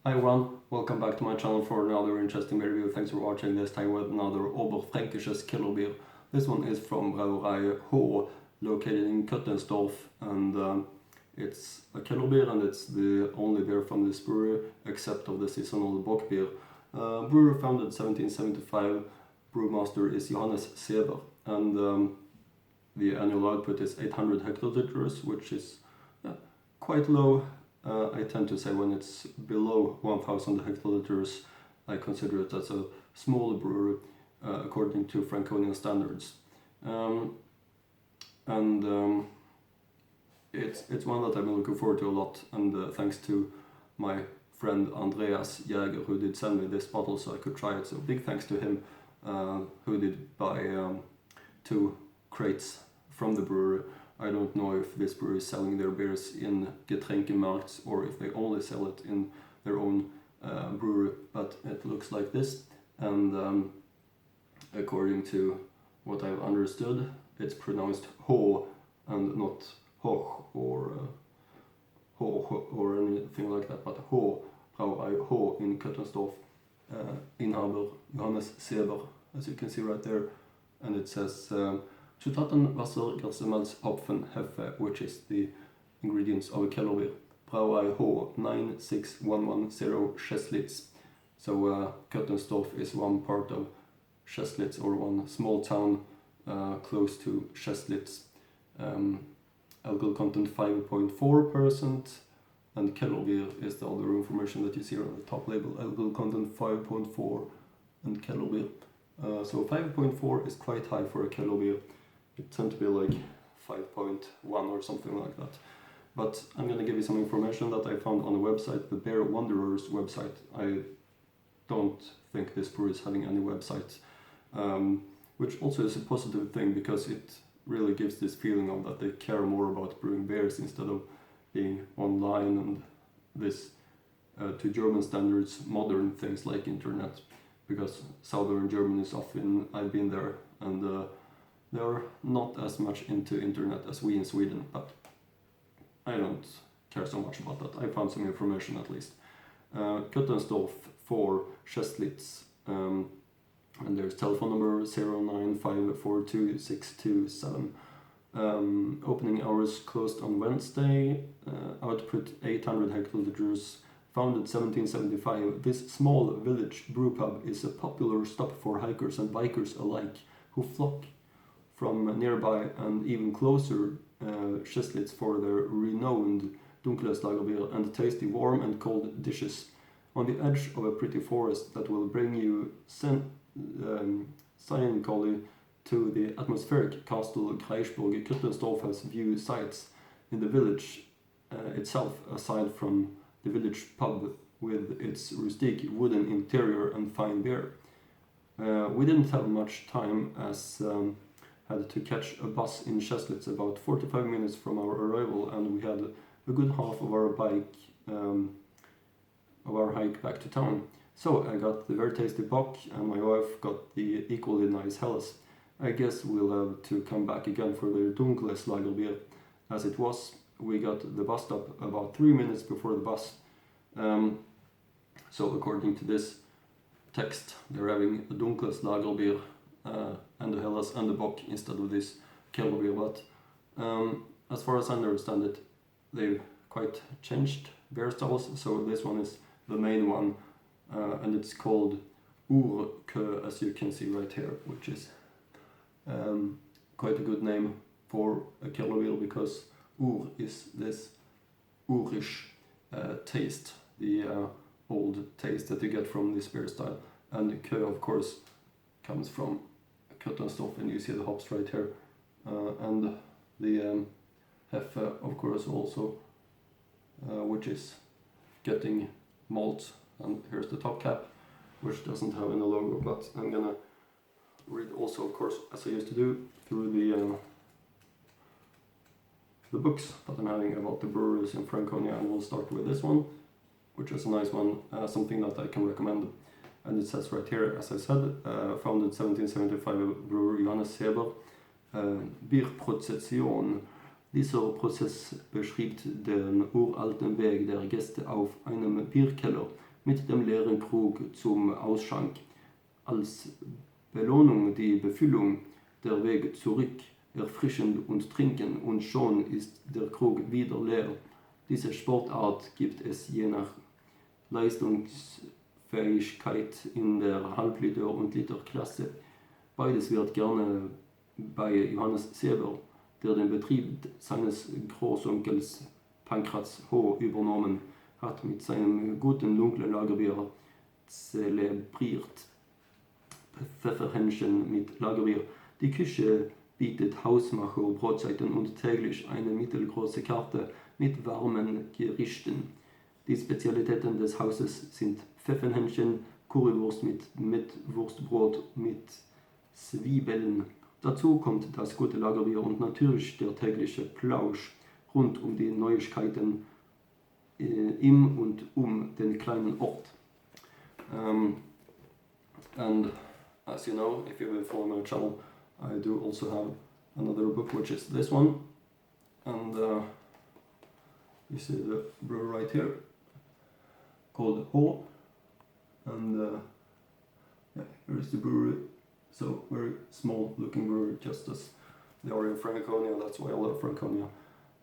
Hi everyone, welcome back to my channel for another interesting beer review. Thanks for watching. This time with another Oberfränkisches Kellerbier. This one is from Brauerei located in Köttensdorf, and it's a Kellerbier, and it's the only beer from this brewery except of the seasonal Bockbier. Brewery founded 1775. Brewmaster is Johannes Seber, and the annual output is 800 hectoliters, which is quite low. I tend to say when it's below 1000 hectoliters, I consider it as a small brewery according to Franconian standards. It's one that I've been looking forward to a lot, and thanks to my friend Andreas Jäger, who did send me this bottle so I could try it. So big thanks to him, who did buy 2 crates from the brewery. I don't know if this brewery is selling their beers in Getränkemarkts or if they only sell it in their own brewery, but it looks like this, and according to what I've understood, it's pronounced Ho and not Hoch or Ho or anything like that, but Ho, Brauerei Ho in Köttensdorf, inhaber Johannes Seber, as you can see right there, and it says Zutaten, Wasser, Gerstemalz, Hopfen, Hefe, which is the ingredients of a Kellerbier. Brauerei Ho 96110 Scheslitz. So Köttensdorf is one part of Scheslitz, or one small town close to Scheslitz. Alcohol content 5.4%, and Kellerbier is the other information that you see on the top label. Alcohol content 5.4 and Kellerbier. So 5.4 is quite high for a Kellerbier. It tends to be like 5.1 or something like that. But I'm going to give you some information that I found on the website, the Beer Wanderers website. I don't think this brewery is having any website, which also is a positive thing, because it really gives this feeling of that they care more about brewing beers instead of being online and this, to German standards, modern things like internet. Because southern Germany is often, I've been there, and they're not as much into internet as we in Sweden, but I don't care so much about that. I found some information at least. Köttensdorf for Scheslitz, and there's telephone number 09542627. Opening hours closed on Wednesday. Output 800 hectoliters. Founded 1775, this small village brewpub is a popular stop for hikers and bikers alike, who flock from nearby and even closer Scheslitz for their renowned Dunkles Lagerbier and tasty warm and cold dishes. On the edge of a pretty forest that will bring you scenically to the atmospheric castle Kreisburg, Köttensdorf has view sights in the village itself, aside from the village pub with its rustic wooden interior and fine beer. We didn't have much time, as had to catch a bus in Scheslitz about 45 minutes from our arrival, and we had a good half of our hike back to town. So I got the very tasty Bock, and my wife got the equally nice Helles. I guess we'll have to come back again for the Dunkles Lagerbier. As it was, we got the bus stop about 3 minutes before the bus. So according to this text, they're having a Dunkles Lagerbier and the Helles and the Bock instead of this Kellerbier. But as far as I understand it, they've quite changed beer styles. So this one is the main one, and it's called Urkö, as you can see right here, which is quite a good name for a Kellerbier, because Ur is this Urish taste, the old taste that you get from this beer style, and Kö of course comes from Köttensdorf, and you see the hops right here, and the Hefe of course also, which is getting malt, and here's the top cap, which doesn't have any logo, but I'm gonna read also, of course, as I used to do, through the books that I'm having about the breweries in Franconia, and we'll start with this one, which is a nice one, something that I can recommend. And it says right here, as I said, founded 1775 brewer Johannes Seber, Bierprozession. Dieser Prozess beschreibt den uralten Weg der Gäste auf einem Bierkeller mit dem leeren Krug zum Ausschank. Als Belohnung die Befüllung, der Weg zurück, erfrischen und trinken und schon ist der Krug wieder leer. Diese Sportart gibt es je nach Leistungsfähigkeit in der Halbliter- und Literklasse. Beides wird gerne bei Johannes Seber, der den Betrieb seines Großonkels Pankraz Ho übernommen hat, mit seinem guten dunklen Lagerbier zelebriert. Pfefferhännchen mit Lagerbier. Die Küche bietet Hausmacher Brotzeiten und täglich eine mittelgroße Karte mit warmen Gerichten. Die Spezialitäten des Hauses sind Pfefferhännchen, Currywurst mit Wurstbrot mit Zwiebeln. Dazu kommt das gute Lagerbier und natürlich der tägliche Plausch rund um die Neuigkeiten im und um den kleinen Ort. And as you know, if you've been following my channel, I do also have another book, which is this one. And you see the brewer right here, called Ho. And yeah, here is the brewery. So very small looking brewery, just as they are in Franconia, that's why I love Franconia.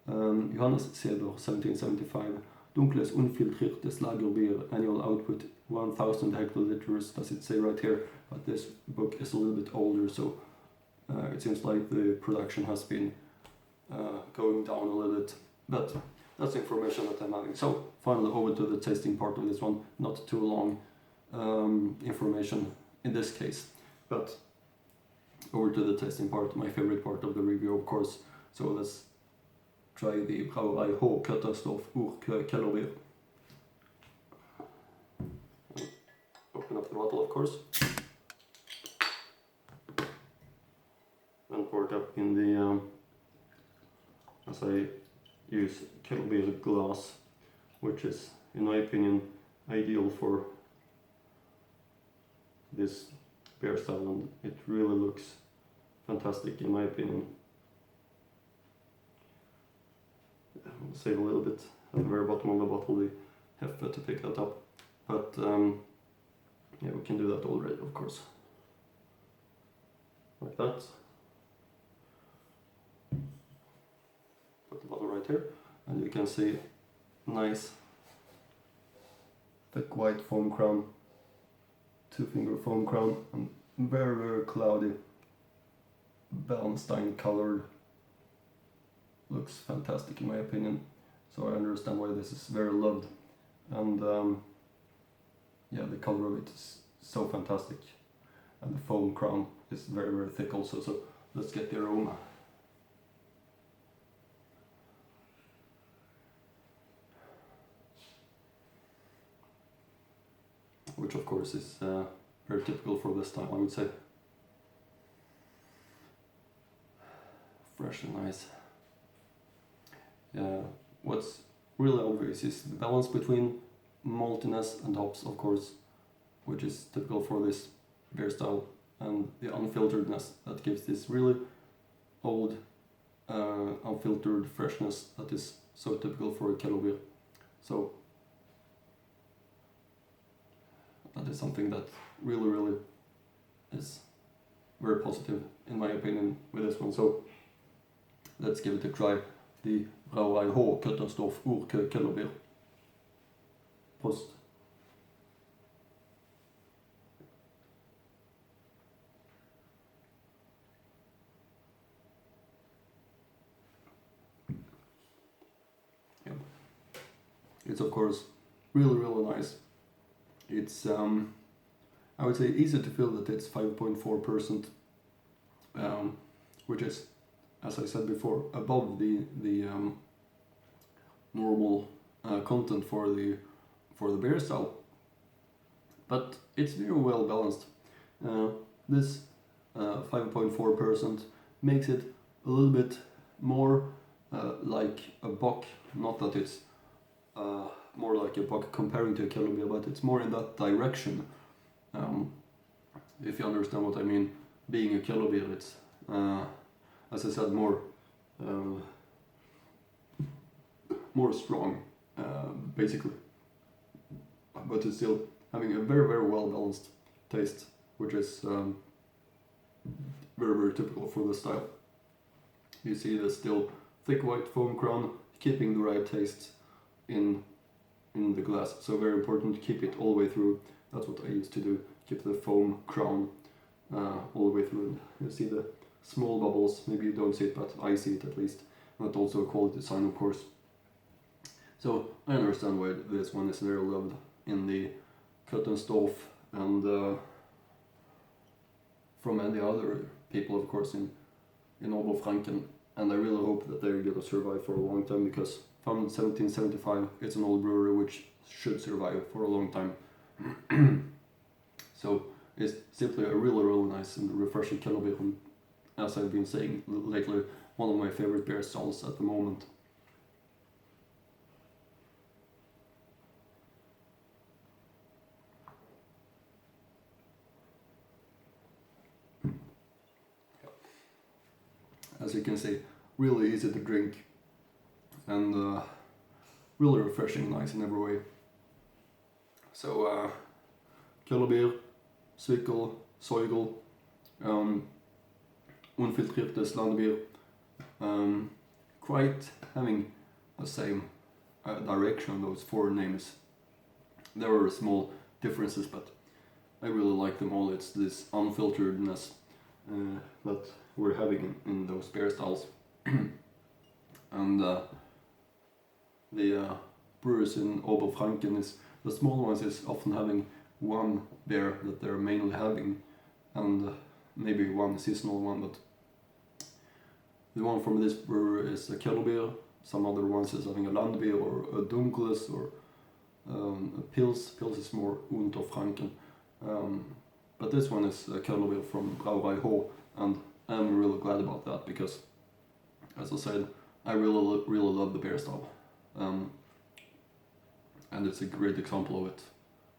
Johannes Seber, 1775. Dunkles, unfiltriertes Lagerbier, annual output 1000 hectoliters, does it say right here, but this book is a little bit older, so it seems like the production has been going down a little bit, but that's information that I'm having. So finally over to the tasting part of this one, not too long information in this case, but over to the tasting part, my favorite part of the review of course. So let's try the Brauerei Ho Köttensdorf Kellerbier. Open up the bottle of course. And pour it up in the, as I use Kellerbier glass, which is in my opinion ideal for this beer style, and it really looks fantastic in my opinion. I'll save a little bit at the very bottom of the bottle, the Heffe to pick that up, but yeah, we can do that already of course, like that. Put the bottle right here, and you can see nice thick white foam crown, 2-finger foam crown, and very cloudy Bernstein colored. Looks fantastic in my opinion, so I understand why this is very loved. And yeah, the color of it is so fantastic, and the foam crown is very thick also. So let's get the aroma. Which of course is very typical for this style, I would say. Fresh and nice. What's really obvious is the balance between maltiness and hops, of course, which is typical for this beer style, and the unfilteredness that gives this really old, unfiltered freshness that is so typical for a Kellerbier. So that is something that really is very positive in my opinion with this one. So let's give it a try. The Brauerei Ho Köttensdorf Kellerbier. Prost. Yeah. It's of course really nice. It's I would say easy to feel that it's 5.4%, which is, as I said before, above the normal content for the beer style, but it's very well balanced. This 5.4% makes it a little bit more like a bock. Not that it's more like a bock comparing to a Kellerbier, but it's more in that direction. If you understand what I mean, being a Kellerbier, it's as I said, more strong, basically. but it's still having a very, very well balanced taste, which is very, very typical for the style. You see the still thick white foam crown, keeping the right taste in the glass. So very important to keep it all the way through. That's what I used to do, keep the foam crown all the way through. You see the small bubbles, maybe you don't see it, but I see it at least. And that's also a quality sign, of course. So I understand why this one is very loved in the Köttensdorf and from many other people, of course, in Oberfranken. And I really hope that they're going to survive for a long time, because founded in 1775, it's an old brewery which should survive for a long time. So it's simply a really, really nice and refreshing Kellerbier, and as I've been saying lately, one of my favorite beer styles at the moment. As you can see, really easy to drink and really refreshing, nice in every way. So Kellerbier, Zwickel, Zeugel, unfiltriertes Landbier, quite having the same direction, those four names. There are small differences, but I really like them all. It's this unfilteredness that we're having in those beer styles. And the brewers in Oberfranken, is the small ones is often having one beer that they're mainly having, and maybe one seasonal one, but the one from this brewery is a Kellerbier. Some other ones is having a Landbier or a Dunkles or a Pils. Pils is more Unterfranken. But this one is a Kellerbier from Brauerei, and I'm really glad about that, because, as I said, I really love the beer style. And it's a great example of it.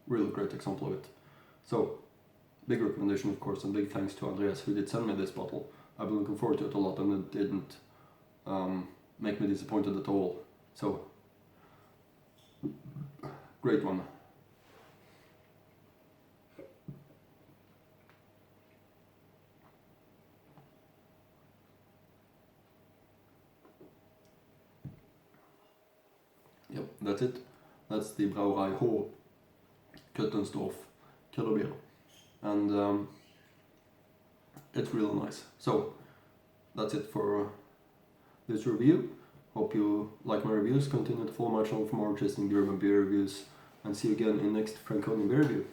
Really great example of it. So, big recommendation, of course, and big thanks to Andreas, who did send me this bottle. I've been looking forward to it a lot, and it didn't make me disappointed at all. So, great one. Yep, that's it. That's the Brauerei Köttensdorf Kellerbier. And it's really nice. So, that's it for this review. Hope you like my reviews. Continue to follow my channel for more interesting German beer reviews. And see you again in next Franconian beer review.